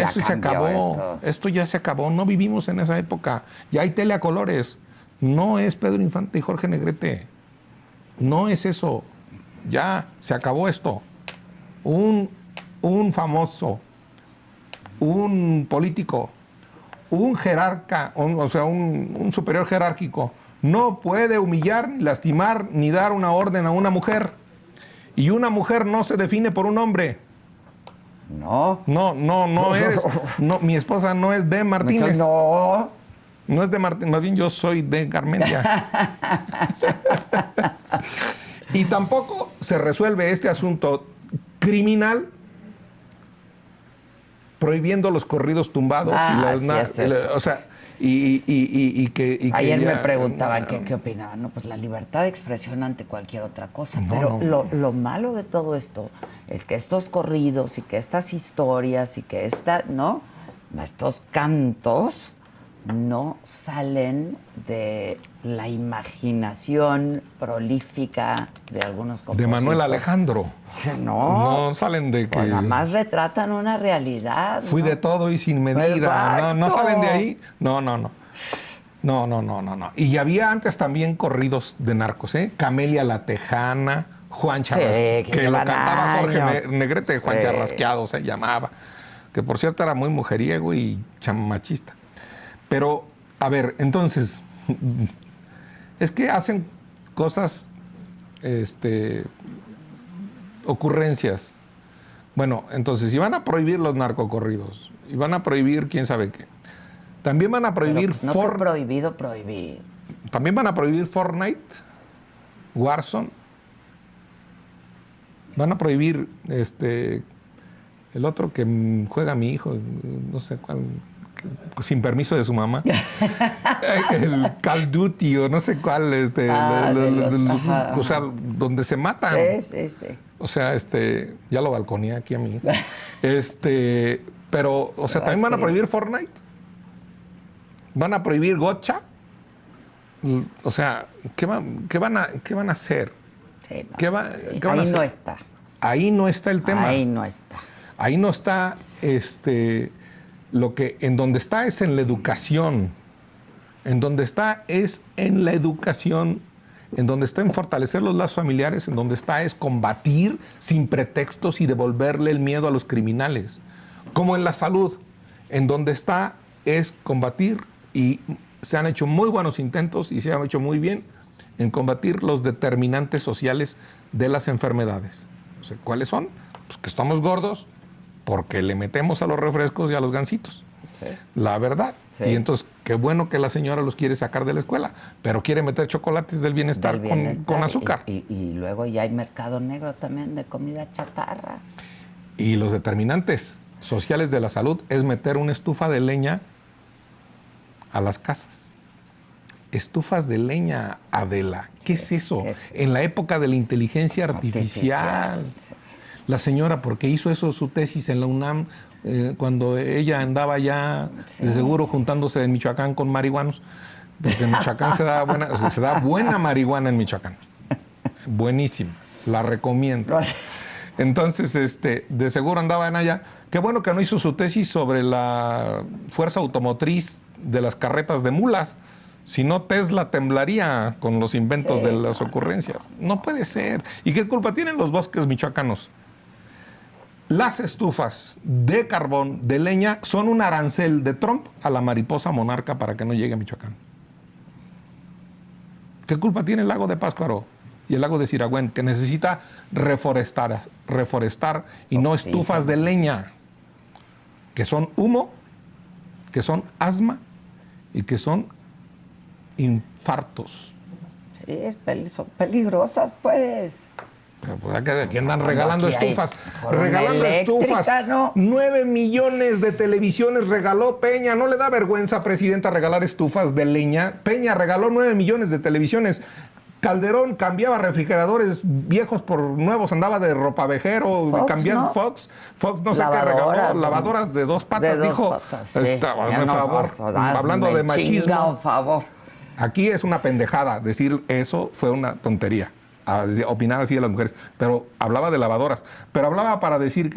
eso se acabó. Esto ya se acabó. No vivimos en esa época. Ya hay tele a colores. No es Pedro Infante y Jorge Negrete. No es eso. Ya se acabó esto. Un famoso, un político, un jerarca, un superior jerárquico, no puede humillar, ni lastimar, ni dar una orden a una mujer. Y una mujer no se define por un hombre. No. No es. No, mi esposa no es de Martínez. No. No es de Martínez, más bien yo soy de Garmendia. Y tampoco se resuelve este asunto criminal prohibiendo los corridos tumbados. Ayer me preguntaban qué opinaban. No, pues la libertad de expresión ante cualquier otra cosa. Pero lo malo de todo esto es que estos corridos y que estas historias y que estos cantos no salen de la imaginación prolífica de algunos compositores. De Manuel Alejandro. No salen de que... Nada más retratan una realidad. Fui de todo y sin medida. No salen de ahí. No. Y había antes también corridos de narcos, ¿eh? Camelia la Tejana, Juan Charrasqueado, que lo cantaba Jorge Negrete, Juan Charrasqueado se llamaba. Que por cierto era muy mujeriego y machista. Pero, a ver, entonces, es que hacen cosas, ocurrencias. Bueno, entonces, si van a prohibir los narcocorridos, y van a prohibir quién sabe qué, también van a prohibir... Pero, pues, no prohibido. También van a prohibir Fortnite, Warzone, van a prohibir, el otro que juega mi hijo, no sé cuál... sin permiso de su mamá, el Call of Duty o no sé cuál, o sea, donde se matan. Sí. O sea, ya lo balconeé aquí a mí. Pero, o sea, también van a prohibir Fortnite, van a prohibir Gotcha. O sea, ¿qué van a hacer? Sí, ¿Qué van a hacer? No está. Ahí no está el tema. Ahí no está. Ahí no está, lo que en donde está es en la educación. En donde está es en la educación. En donde está en fortalecer los lazos familiares. En donde está es combatir sin pretextos y devolverle el miedo a los criminales. Como en la salud. En donde está es combatir, y se han hecho muy buenos intentos y se han hecho muy bien en combatir los determinantes sociales de las enfermedades. O sea, ¿cuáles son? Pues que estamos gordos porque le metemos a los refrescos y a los gansitos. Sí. La verdad. Sí. Y entonces, qué bueno que la señora los quiere sacar de la escuela, pero quiere meter chocolates del bienestar, con azúcar. Y luego ya hay mercado negro también de comida chatarra. Y los determinantes sociales de la salud es meter una estufa de leña a las casas. Estufas de leña, Adela. ¿Qué es eso? En la época de la inteligencia artificial. Sí. La señora, porque hizo eso su tesis en la UNAM, cuando ella andaba ya de seguro juntándose en Michoacán con marihuanos, porque en Michoacán se da buena marihuana en Michoacán. Buenísima, la recomiendo. Entonces, de seguro andaba en allá. Qué bueno que no hizo su tesis sobre la fuerza automotriz de las carretas de mulas, Si no, Tesla temblaría con los inventos de las ocurrencias. No puede ser. ¿Y qué culpa tienen los bosques michoacanos? Las estufas de carbón, de leña, son un arancel de Trump a la mariposa monarca para que no llegue a Michoacán. ¿Qué culpa tiene el lago de Pátzcuaro y el lago de Siragüen, que necesita reforestar y no estufas de leña, que son humo, que son asma y que son infartos? Sí, son peligrosas, pues. Pero pues aquí andan regalando aquí estufas. hay Regalando eléctrica, estufas. ¿no? 9 millones de televisiones regaló Peña. ¿No le da vergüenza, presidenta, regalar estufas de leña? Peña regaló 9 millones de televisiones. Calderón cambiaba refrigeradores viejos por nuevos, andaba de ropavejero, cambiando ¿no? Fox no sé qué regaló, lavadoras de 2 patas, de 2 dijo. patas, sí. Hablando de machismo. Favor. Aquí es una pendejada, decir eso fue una tontería, opinar así de las mujeres, pero hablaba de lavadoras, pero hablaba para decir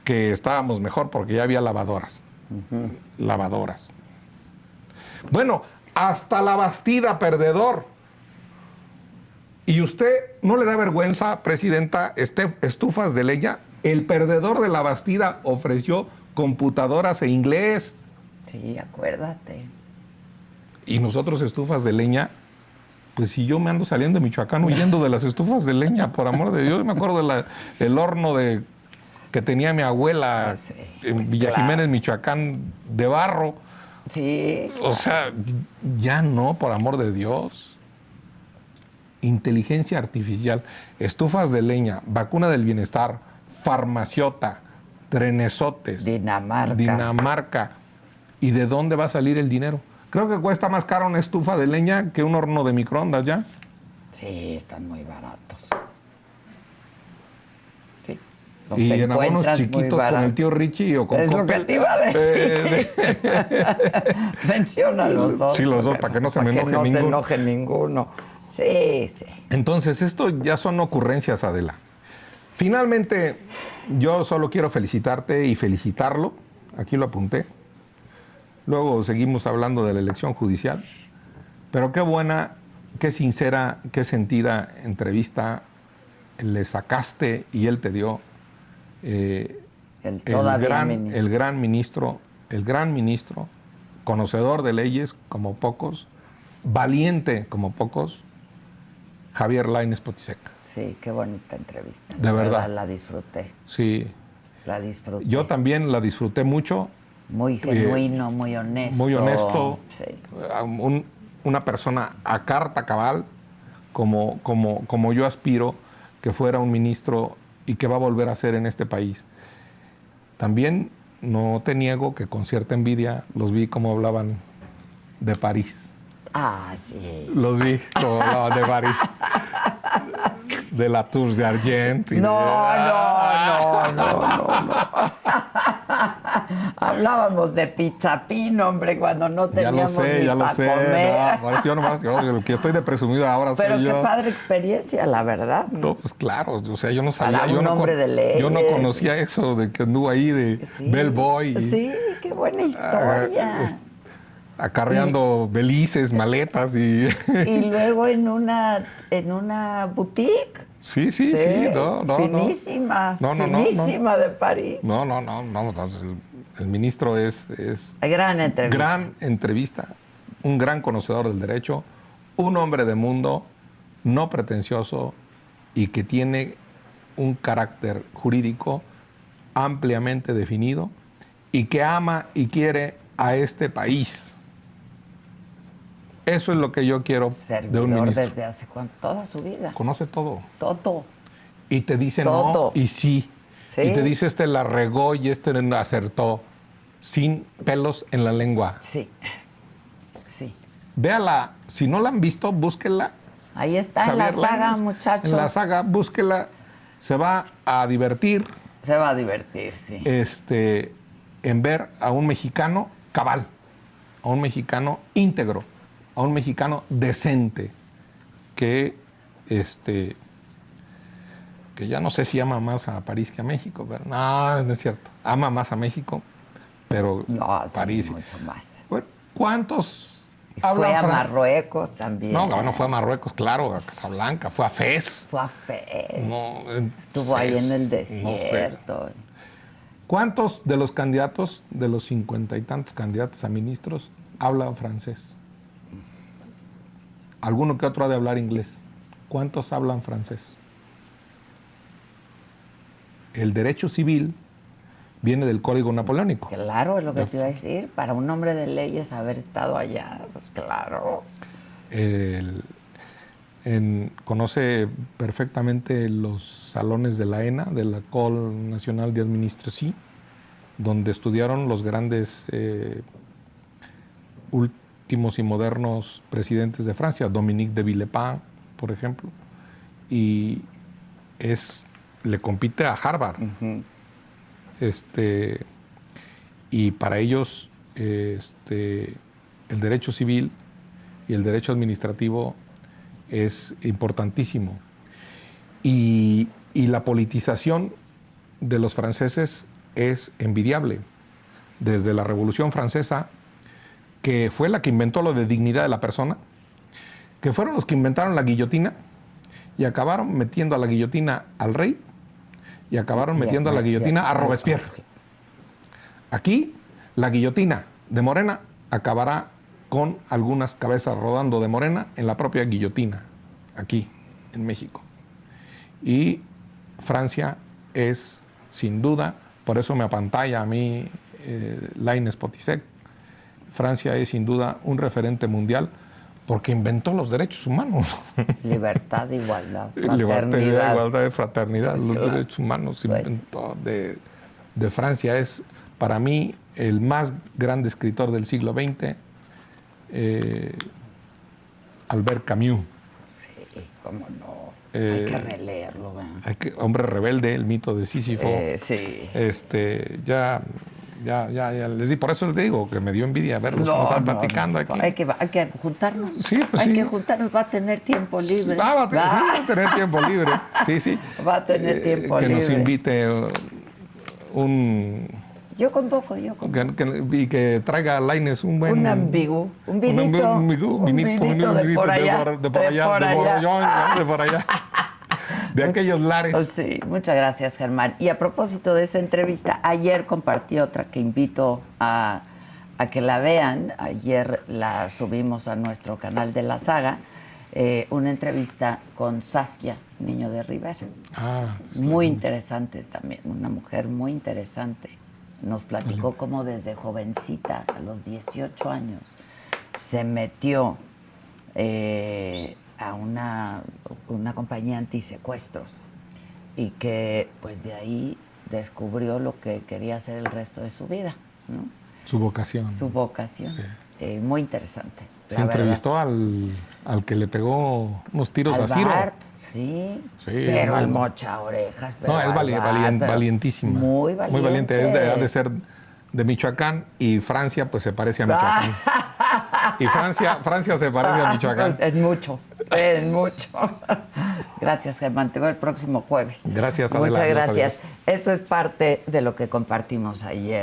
que estábamos mejor porque ya había lavadoras. Lavadoras. Bueno, hasta la Bastida, perdedor. ¿Y usted no le da vergüenza, presidenta, estufas de leña? El perdedor de la Bastida ofreció computadoras e inglés. Sí, acuérdate. Y nosotros estufas de leña, pues si yo me ando saliendo de Michoacán huyendo de las estufas de leña, por amor de Dios. Me acuerdo del horno que tenía mi abuela en Villa Jiménez, Michoacán, de barro. Sí. O sea, ya no, por amor de Dios. Inteligencia artificial, estufas de leña, vacuna del bienestar, farmaciota, trenesotes. Dinamarca. ¿Y de dónde va a salir el dinero? Creo que cuesta más caro una estufa de leña que un horno de microondas ya. Sí, están muy baratos. Sí. Y en abonos chiquitos con el tío Richie o con Es lo que te iba a decir. Menciona los dos. Sí, los dos, para que no se me enoje ninguno. Se enoje ninguno. Sí, sí. Entonces, esto ya son ocurrencias, Adela. Finalmente, yo solo quiero felicitarte y felicitarlo. Aquí lo apunté. Luego seguimos hablando de la elección judicial. Pero qué buena, qué sincera, qué sentida entrevista le sacaste y él te dio. El gran ministro, conocedor de leyes como pocos, valiente como pocos, Javier Lainez Potisek. Sí, qué bonita entrevista. De verdad. La disfruté. Sí. La disfruté. Yo también la disfruté mucho. Muy genuino, muy honesto. Muy honesto. Sí. Una persona a carta cabal, como yo aspiro que fuera un ministro y que va a volver a ser en este país. También no te niego que con cierta envidia los vi como hablaban de París. Ah, sí. Los vi como hablaban de París. De la Tour de Argent. No. Hablábamos de pizzapino, hombre, cuando no teníamos ni para comer. No, yo nomás, el que estoy de presumido ahora Pero soy yo. qué padre experiencia, la verdad. No, pues claro, o sea, yo no sabía. Para un hombre de leyes. Yo no conocía eso de que anduvo ahí de bellboy. Sí, qué buena historia. Acarreando belices, maletas y... Y luego en una boutique. Sí, no. Finísima, finísima de París. No, el ministro es... Gran entrevista. Gran entrevista, un gran conocedor del derecho, un hombre de mundo, no pretencioso y que tiene un carácter jurídico ampliamente definido y que ama y quiere a este país. Eso es lo que yo quiero de un ministro. Desde hace toda su vida. Conoce todo. Todo. Y te dice todo. No y sí. Y te dice la regó y acertó. Sin pelos en la lengua. Sí. Véala. Si no la han visto, búsquenla. Ahí está, Javier en la saga, Lainez, muchachos. En la saga, búsquela. Se va a divertir. Se va a divertir, sí. En ver a un mexicano cabal. A un mexicano íntegro. A un mexicano decente. Que ya no sé si ama más a París que a México, pero no es cierto. Ama más a México, pero no, París. Sí, mucho más. Bueno, ¿cuántos Fue a Marruecos también. No fue a Marruecos, claro, a Casablanca, fue a Fez. Fue a Fez. No, estuvo ahí en el desierto. ¿Cuántos de los candidatos, de los 50 y tantos candidatos a ministros, hablan francés? Alguno que otro ha de hablar inglés. ¿Cuántos hablan francés? El derecho civil viene del Código Napoleónico. Claro, es lo que te iba a decir. Para un hombre de leyes haber estado allá, pues claro. Conoce perfectamente los salones de la ENA, de la École Nationale d'Administration, donde estudiaron los grandes últimos y modernos presidentes de Francia, Dominique de Villepin, por ejemplo, y le compite a Harvard. Uh-huh. Y para ellos el derecho civil y el derecho administrativo es importantísimo. Y la politización de los franceses es envidiable. Desde la Revolución Francesa, que fue la que inventó lo de dignidad de la persona, que fueron los que inventaron la guillotina y acabaron metiendo a la guillotina al rey y acabaron metiendo a la guillotina a Robespierre. Aquí, la guillotina de Morena acabará con algunas cabezas rodando de Morena en la propia guillotina, aquí, en México. Y Francia es, sin duda, por eso me apantalla a mí Lainez Potisek, Francia es, sin duda, un referente mundial porque inventó los derechos humanos. Libertad, igualdad, fraternidad. Libertad, igualdad y fraternidad. Pues los derechos humanos pues inventó de Francia. Es, para mí, el más grande escritor del siglo XX, Albert Camus. Sí, cómo no. Hay que releerlo. Hombre rebelde, el mito de Sísifo. Sí. Ya les di, por eso les digo que me dio envidia verlos como están platicando aquí. Hay que juntarnos. Sí, pues hay que juntarnos, va a tener tiempo libre. Va a tener tiempo libre. Sí. Va a tener tiempo libre. Que nos invite Yo convoco. Y que traiga a Lainez un buen... un vinito de por allá. De por allá. De aquellos lares. Sí, muchas gracias, Germán. Y a propósito de esa entrevista, ayer compartí otra que invito a que la vean. Ayer la subimos a nuestro canal de La Saga. Una entrevista con Saskia Niño de Rivera. Muy interesante también, una mujer muy interesante. Nos platicó cómo desde jovencita, a los 18 años, se metió a una compañía antisecuestros y que pues de ahí descubrió lo que quería hacer el resto de su vida, ¿no? Su vocación. Sí. Muy interesante. Se entrevistó al que le pegó unos tiros a Ciro. Sí, pero al mocha orejas. No, es valientísima. Muy valiente. Muy valiente. Ha de ser de Michoacán y Francia pues se parece a Michoacán. Y Francia se parece a Michoacán. Pues en mucho. Gracias, Germán. Te veo el próximo jueves. Gracias, Adela. Muchas gracias. Adiós. Esto es parte de lo que compartimos ayer.